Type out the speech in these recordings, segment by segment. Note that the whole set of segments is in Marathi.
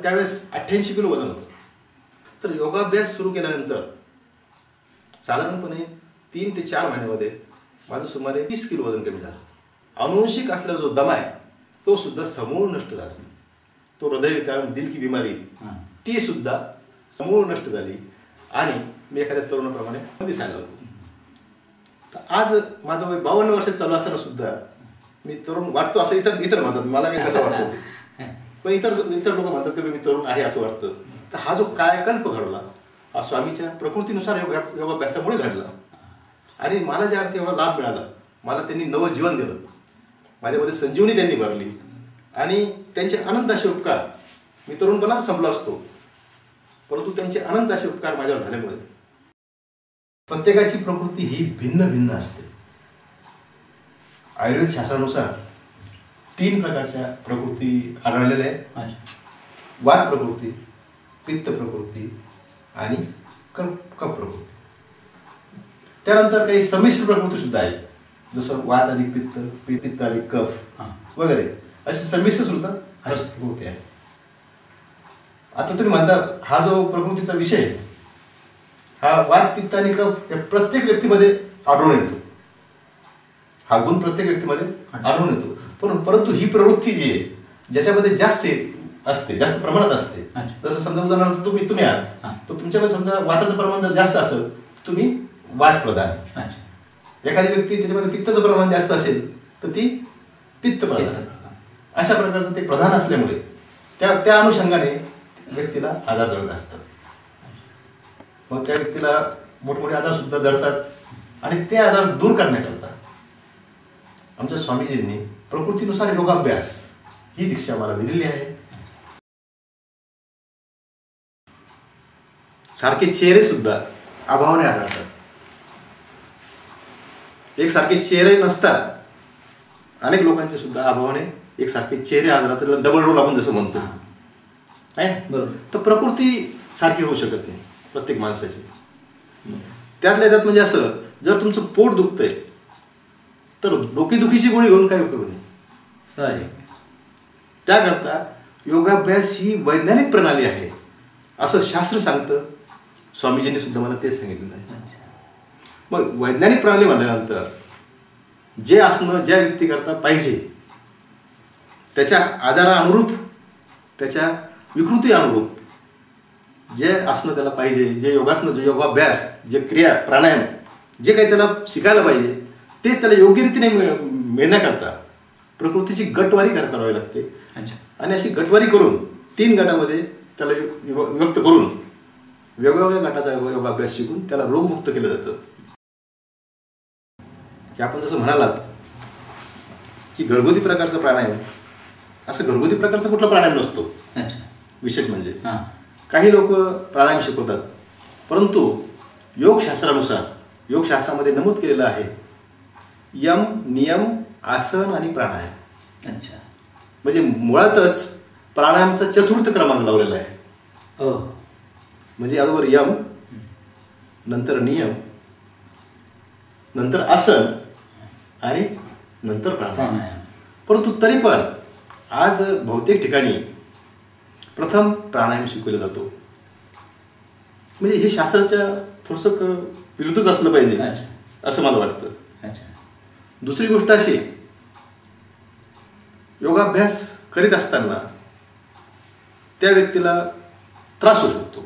त्यावेळेस 88 किलो वजन होतं. तर योगाभ्यास सुरू केल्यानंतर साधारणपणे 3 ते 4 महिन्यामध्ये माझं सुमारे 30 किलो वजन कमी झालं. अनुवंशिक असलेला जो दमा आहे तो सुद्धा समूळ नष्ट झाला. तो हृदयविकार, दिल की बिमारी ती सुद्धा समूळ नष्ट झाली आणि मी एखाद्या तरुणाप्रमाणे दिसायला लागलो. तर आज माझं वय 52 वर्षात चालू असताना सुद्धा मी तरुण वाटतो असं इतर म्हणतात. मला काही कसं वाटतं ते, पण इतर लोक म्हणतात की मी तरुण आहे असं वाटतं. तर हा जो कायकल्प घडला हा स्वामीच्या प्रकृतीनुसार योगाभ्यासामुळे घडला आणि मला ज्या अर्थी एवढा लाभ मिळाला, मला त्यांनी नवं जीवन दिलं, माझ्यामध्ये संजीवनी त्यांनी भरली आणि त्यांचे अनंत असे उपकार. मी तरुणपणात संपलो असतो, परंतु त्यांचे अनंत असे उपकार माझ्यावर झाल्यामुळे प्रत्येकाची प्रकृती ही भिन्न भिन्न असते. आयुर्वेद शास्त्रानुसार 3 प्रकारच्या प्रकृती आढळलेल्या आहेत. वात प्रकृती, पित्त प्रकृती आणि कफ प्रकृती. त्यानंतर काही संमिश्र प्रकृती सुद्धा आहेत, जसं वात अधिक पित्त, पित्त अधिक कफ वगैरे असे संमिश्र सुद्धा प्रकृती आहे. आता तुम्ही म्हणता हा जो प्रकृतीचा विषय हा वात, पित्त आणि कफ या प्रत्येक व्यक्तीमध्ये आढळून येतो. हा गुण प्रत्येक व्यक्तीमध्ये आढळून येतो. परंतु ही प्रवृत्ती जी आहे ज्याच्यामध्ये जास्त असते, जास्त प्रमाणात असते, जसं समजा उदाहरणार्थ तुम्ही आहात तर तुमच्यामध्ये समजा वाताचं प्रमाण जर जास्त असेल तुम्ही वात प्रधान. एखादी व्यक्ती त्याच्यामध्ये पित्ताचं प्रमाण जास्त असेल तर ती पित्त प्रधान. अशा प्रकारचं ते प्रधान असल्यामुळे त्या अनुषंगाने व्यक्तीला आजार जळत असतात. मग त्या व्यक्तीला मोठमोठे आजार सुद्धा जळतात आणि ते आजार दूर करण्याकरता आमच्या स्वामीजींनी प्रकृतीनुसार योगाभ्यास ही दीक्षा मला दिलेली आहे. सारखे चेहरे सुद्धा अभावाने आढळतात. एकसारखे चेहरे नसतात. अनेक लोकांचे सुद्धा अभावाने एकसारखे चेहरे आढळतात. डबल रोल आपण जसं म्हणतो आहे बरोबर. तर प्रकृती सारखी होऊ शकत नाही प्रत्येक माणसाची. त्यातल्या त्यात म्हणजे असं जर तुमचं पोट दुखतंय तर डोकेदुखीची गोळी घेऊन काही उपयोग नाही. त्याकरता योगाभ्यास ही वैज्ञानिक प्रणाली आहे असं शास्त्र सांगतं. स्वामीजींनी सुद्धा मला तेच सांगितलेलं आहे. मग वैज्ञानिक प्रणाली म्हणल्यानंतर जे आसनं ज्या व्यक्तीकरता पाहिजे त्याच्या आजारा अनुरूप, त्याच्या विकृती अनुरूप जे आसनं त्याला पाहिजे, जे योगासनं, जे योगाभ्यास, जे क्रिया, प्राणायाम जे काही त्याला शिकायला पाहिजे तेच त्याला योग्य रीतीने मिळण्याकरता प्रकृतीची गटवारी करावी लागते. आणि अशी गटवारी करून 3 गटामध्ये त्याला विभक्त करून वेगवेगळ्या गटाचा योगाभ्यास शिकून त्याला रोगमुक्त केलं जातं. की आपण जसं म्हणालात की घरगुती प्रकारचा प्राणायाम, असं घरगुती प्रकारचा कुठला प्राणायाम नसतो. विशेष म्हणजे काही लोक प्राणायाम शिकवतात, परंतु योगशास्त्रानुसार योगशास्त्रामध्ये नमूद केलेलं आहे यम, नियम, आसन आणि प्राणायाम. म्हणजे मुळातच प्राणायामचा 4थ क्रमांक लावलेला आहे. म्हणजे अगोदर यम, नंतर नियम, नंतर आसन आणि नंतर प्राणायाम. परंतु तरी पण आज बहुतेक ठिकाणी प्रथम प्राणायाम शिकवला जातो. म्हणजे हे शास्त्राच्या थोडंसं विरुद्धच असलं पाहिजे असं मला वाटतं. दुसरी गोष्ट अशी, योगाभ्यास करीत असताना त्या व्यक्तीला त्रास होऊ शकतो.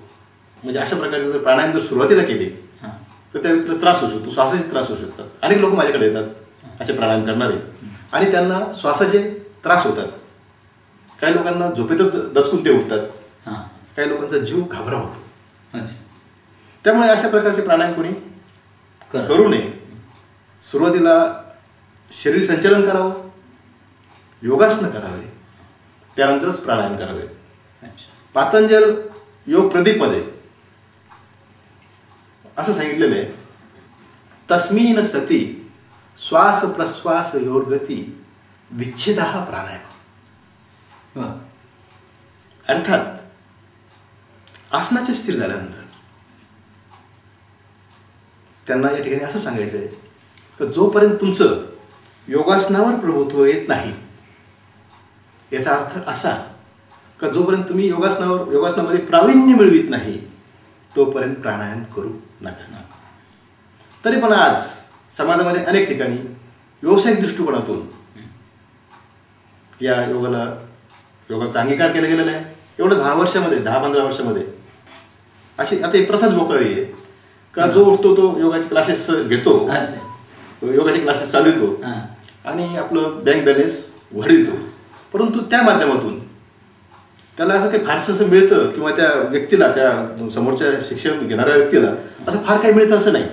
म्हणजे अशा प्रकारचे जर प्राणायाम जर सुरुवातीला केले तर त्या व्यक्तीला त्रास होऊ शकतो, श्वासाचे त्रास होऊ शकतात. अनेक लोक माझ्याकडे येतात असे प्राणायाम करणारे आणि त्यांना श्वासाचे त्रास होतात. काही लोकांना झोपेतच दचकून ते उठतात, काही लोकांचा जीव घाबरा होतो. त्यामुळे अशा प्रकारचे प्राणायाम कोणी करू नये. सुरुवातीला शरीर संचलन करावं, योगासनं करावे, त्यानंतरच प्राणायाम करावे. पातंजल योग प्रदीपमध्ये असं सांगितलेलं आहे तस्मिन सती श्वास प्रश्वास योर्गती विच्छेदः प्राणायाम. अर्थात आसनाचे स्थिर झाल्यानंतर त्यांना या ठिकाणी असं सांगायचं आहे की जोपर्यंत तुमचं योगासनावर प्रभुत्व येत नाही, याचा अर्थ असा का जोपर्यंत तुम्ही योगासनामध्ये प्रावीण्य मिळवित नाही तोपर्यंत प्राणायाम करू नका. तरी पण आज समाजामध्ये अनेक ठिकाणी व्यावसायिक दृष्टिकोनातून या योगाचा अंगीकार केला गेलेला आहे. एवढं 10-15 वर्षामध्ये अशी आता एक प्रथाच मोकळी आहे का जो उठतो तो योगाचे क्लासेस घेतो, योगाचे क्लासेस चालवतो आणि आपलं बँक बॅलन्स वाढवितो. परंतु त्या माध्यमातून त्याला असं काही फारसं असं मिळतं किंवा त्या व्यक्तीला, त्या समोरच्या शिक्षण घेणाऱ्या व्यक्तीला असं फार काही मिळतं असं नाही.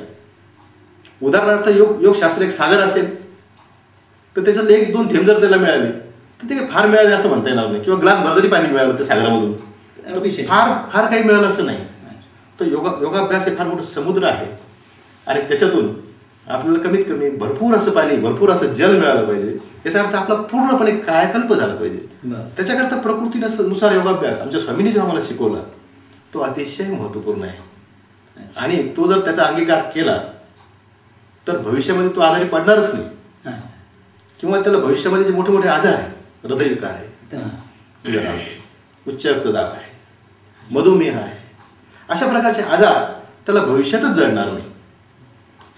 उदाहरणार्थ योगशास्त्र एक सागर असेल तर त्याच्यात 1-2 थेंब जर त्याला मिळाले तर ते काही फार मिळाले असं म्हणता येणार नाही. किंवा ग्लास भर जरी पाणी मिळालं त्या सागरामधून फार काही मिळालं असं नाही. तर योगाभ्यास हे फार मोठं समुद्र आहे आणि त्याच्यातून आपल्याला कमीत कमी भरपूर असं पाणी, भरपूर असं जल मिळालं पाहिजे. याचा अर्थ आपला पूर्णपणे कायाकल्प झाला पाहिजे. त्याच्याकरता प्रकृतीनुसार योगाभ्यास आमच्या स्वामींनी जो आम्हाला शिकवला तो अतिशय महत्त्वपूर्ण आहे. आणि तो जर त्याचा अंगीकार केला तर भविष्यामध्ये तो आजारी पडणारच नाही. किंवा त्याला भविष्यामध्ये जे मोठे मोठे आजार आहे, हृदयविकार आहे, उच्च रक्तदाब आहे, मधुमेह आहे, अशा प्रकारचे आजार त्याला भविष्यातच जडणार नाही.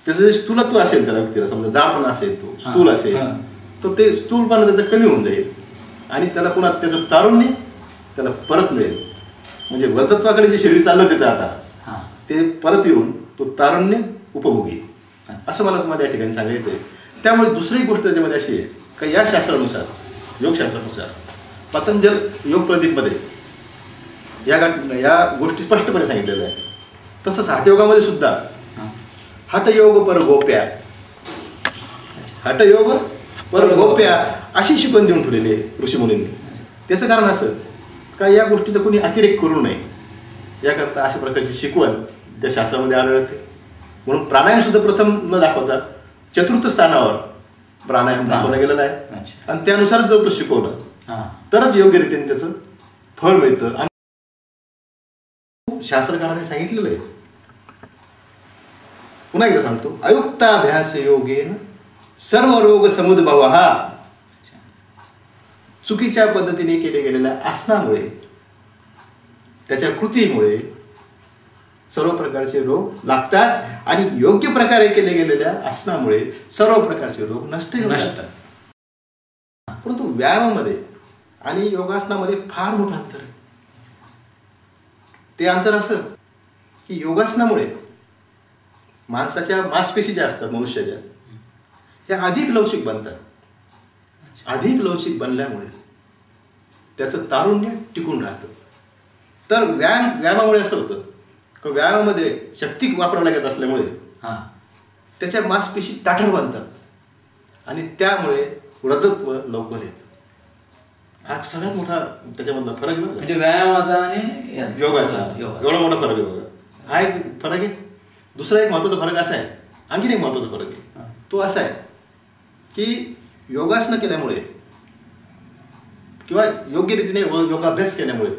त्याचं जे स्थूलत्व असेल त्या व्यक्तीला, समजा जाडपणा असेल, तो स्थूल असेल तर ते स्थूलपणा त्याचं कमी होऊन जाईल आणि त्याला पुन्हा त्याचं तारुण्य त्याला परत मिळेल. म्हणजे वृद्धत्वाकडे जे शरीर चाललं त्याचं आता ते परत येऊन तो तारुण्य उपभोगी, असं मला तुम्हाला या ठिकाणी सांगायचं आहे. त्यामुळे दुसरी गोष्ट त्याच्यामध्ये अशी आहे का या शास्त्रानुसार, योगशास्त्रानुसार पतंजल योग प्रदीपमध्ये या गोष्टी स्पष्टपणे सांगितलेल्या आहेत. तसंच हठयोगामध्ये सुद्धा हठयोग पर गोप्या, हठयोग पर गोप्या अशी शिकवण देऊन ठेवलेली आहे ऋषीमुनींनी. त्याचं कारण असं का या गोष्टीचा कोणी अतिरेक करू नये याकरता अशा प्रकारची शिकवण त्या शास्त्रामध्ये आढळते. म्हणून प्राणायाम सुद्धा प्रथम न दाखवता 4th स्थानावर प्राणायाम दाखवला गेलेला आहे आणि त्यानुसारच जर तो शिकवलं तरच योग्यरीतीने त्याचं फळ मिळतं. आणि शास्त्रकारांनी सांगितलेलं आहे, पुन्हा एकदा सांगतो, अयुक्ताभ्यास योगेन सर्व रोग समुद्भवः. चुकीच्या पद्धतीने केले गेलेल्या आसनामुळे, त्याच्या कृतीमुळे सर्व प्रकारचे रोग लागतात आणि योग्य प्रकारे केले गेलेल्या आसनामुळे सर्व प्रकारचे रोग नष्ट होतात. परंतु व्यायामामध्ये आणि योगासनामध्ये फार मोठं अंतर आहे. ते अंतर असं की योगासनामुळे माणसाच्या मांसपेशी ज्या असतात मनुष्याच्या, त्या अधिक लवचिक बनतात. अधिक लवचिक बनल्यामुळे त्याचं तारुण्य टिकून राहतं. तर व्यायामामुळे असं होतं की व्यायामामध्ये शक्ती वापरायला लागत असल्यामुळे त्याच्या मांसपेशी ताठर बनतात आणि त्यामुळे वृद्धत्व लवकर येतं. हा सगळ्यात मोठा त्याच्यामधला फरक आहे. म्हणजे व्यायामाचा आणि योगाचा एवढा मोठा फरक आहे बघा. हा एक फरक आहे. दुसरा एक महत्त्वाचा फरक असा आहे, आणखीन एक महत्त्वाचा फरक आहे, तो असा आहे की योगासनं केल्यामुळे किंवा योग्य रीतीने योगाभ्यास केल्यामुळे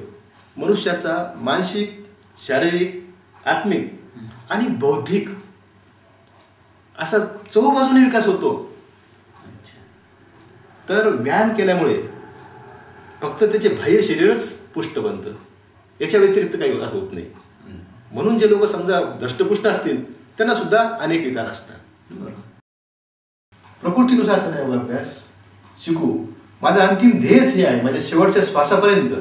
मनुष्याचा मानसिक, शारीरिक, आत्मिक आणि बौद्धिक असा चौबाजूने विकास होतो. तर व्यायाम केल्यामुळे फक्त त्याचे बाह्य शरीरच पुष्ट बनतं, याच्या व्यतिरिक्त काही विकास होत नाही. म्हणून जे लोक समजा दष्टपुष्ट असतील त्यांना सुद्धा अनेक विकार असतात. प्रकृतीनुसार त्यांना योगाभ्यास शिकू. माझं अंतिम ध्येयच हे आहे, माझ्या शेवटच्या श्वासापर्यंत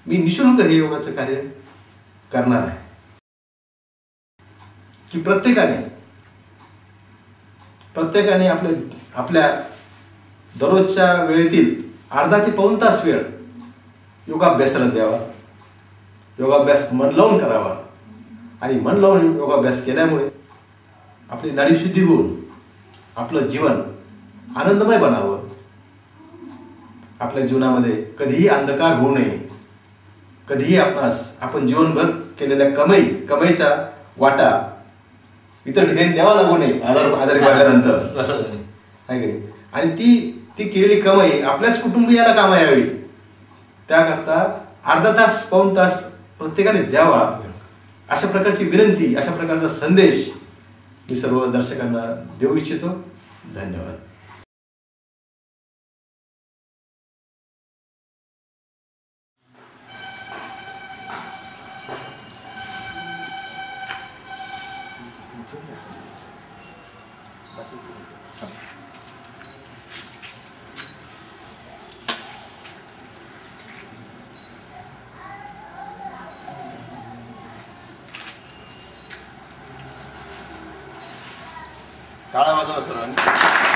मी निःशुल्क हे योगाचं कार्य करणार आहे. की प्रत्येकाने आपल्या दररोजच्या वेळेतील अर्धा ते पाऊण तास वेळ योगाभ्यासाला द्यावा. योगाभ्यास मन लावून करावा आणि मन लावून योगाभ्यास केल्यामुळे आपली नाडीशुद्धी होऊन आपलं जीवन आनंदमय बनावं. आपल्या जीवनामध्ये कधीही अंधकार होऊ नये. कधीही आपण जीवनभर केलेल्या कमाईचा वाटा इतर ठिकाणी द्यावा लागू नये आजारी पडल्यानंतर, आहे की नाही. आणि ती केलेली कमाई आपल्याच कुटुंबियाला कामा यावी त्याकरता अर्धा तास पाऊण तास प्रत्येकाने द्यावा. अशा प्रकारची विनंती, अशा प्रकारचा संदेश मी सर्व दर्शकांना देऊ इच्छितो. धन्यवाद. काळा वाजवा सर्वांनी.